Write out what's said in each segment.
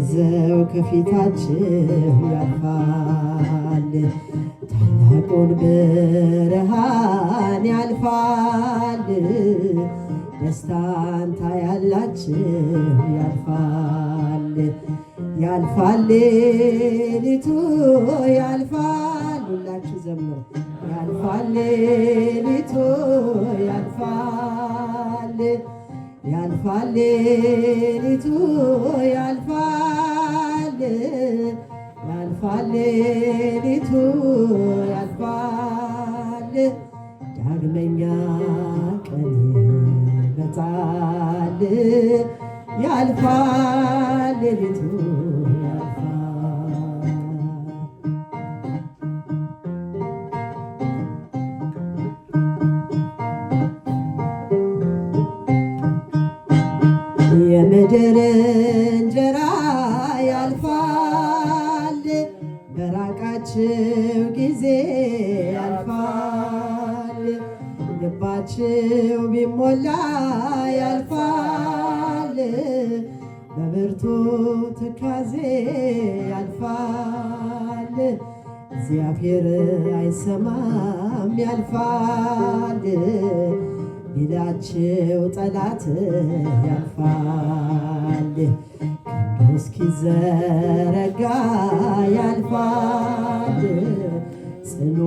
አዘው ከፊታችሁ ያልፋል። ታላቁን ብርሃን ያልፋል። ደስታን ታያላችሁ ያልፋል። ያልፋል ሌሊቱ ያልፋል። ሁላችሁ ዘምሩ። ያልፋል ሌሊቱ ያልፋል። ያልፋል ሌሊቱ ያልፋል። ያልፋል ሌሊቱ ያልፋል። ዳግመኛ ቀን ይመጣል። ያልፋል ሌሊቱ ያልፋል። የምድር እንጀራ ያልፋል። በራቃችሁ ጊዜ ያልፋል። ልባችሁ ቢሞላ ያልፋል። በብርቱ ትካዜ ያልፋል። እግዚአብሔር አይሰማም ያልፋል። ቢላችሁ ጠላት ያልፋል። ክንዱ እስኪዘረጋ ያልፋል። ጽኑ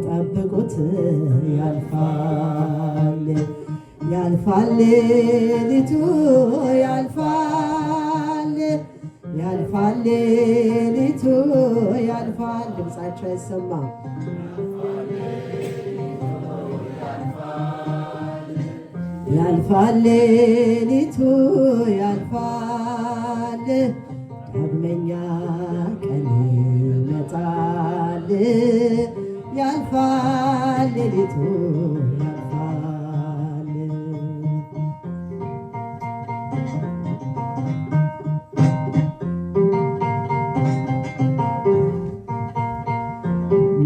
ጠብቁት ያልፋል። ያልፋል ሌሊቱ ያልፋል። ያልፋል ሌሊቱ ያልፋል። ድምፃቸው አይሰማም። ያልፋል ሌሊቱ ያልፋል። ዳግመኛ ቀን ይመጣል። ያልፋል ሌሊቱ ያልፋል።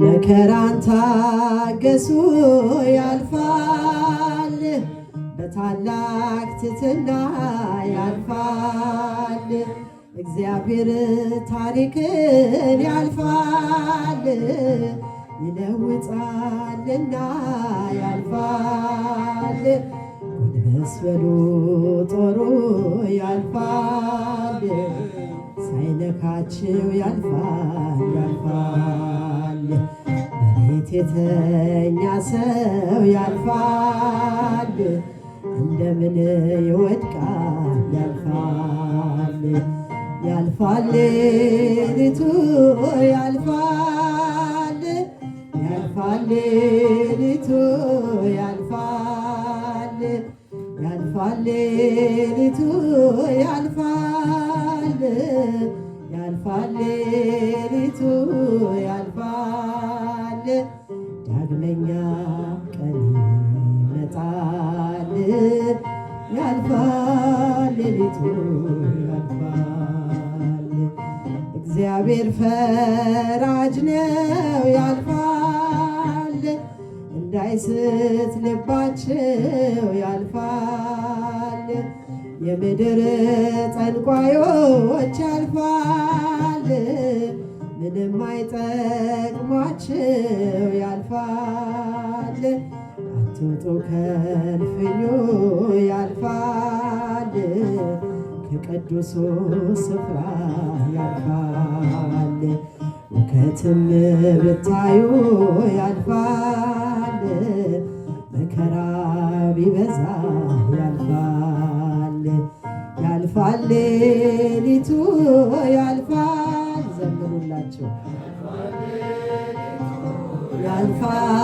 መከራን ታገሱ ያልፋል። በታላቅ ትሕትና ያልፋል። እግዚአብሔር ታሪክን ያልፋል። ይለውጣልና ያልፋል። ጎንበስ በሉ ጦሩ ያልፋል። ሳይነካችው ያልፋል ያልፋል። መሬት የተኛ ሰው ያልፋል። እንደምን ይወድቃል ያልፋል። ያልፋል ሌሊቱ ያልፋል። ያልፋል ሌሊቱ ያልፋል። ያልፋል ሌሊቱ ያልፋል። ያልፋል ሌሊቱ ያልፋል። ዳግመኛ ቀን ይመጣል። ያልፋል ሌሊቱ ያልፋል። እግዚአብሔር ፈራጅ ነው ያልፋል። እንዳይስት ልባቸው ያልፋል። የምድር ጠንቋዮች ያልፋል። ምንም አይጠቅሟቸው ያልፋል። አትውጡ ከእልፍኙ ያልፋል። ከቅዱሱ ስፍራ ያልፋል። ውከትም ብታዩ ያልፋል። መከራ ቢበዛ ያልፋል። ያልፋል ሌሊቱ ያልፋል። ዘምሩላቸው ያልፋል።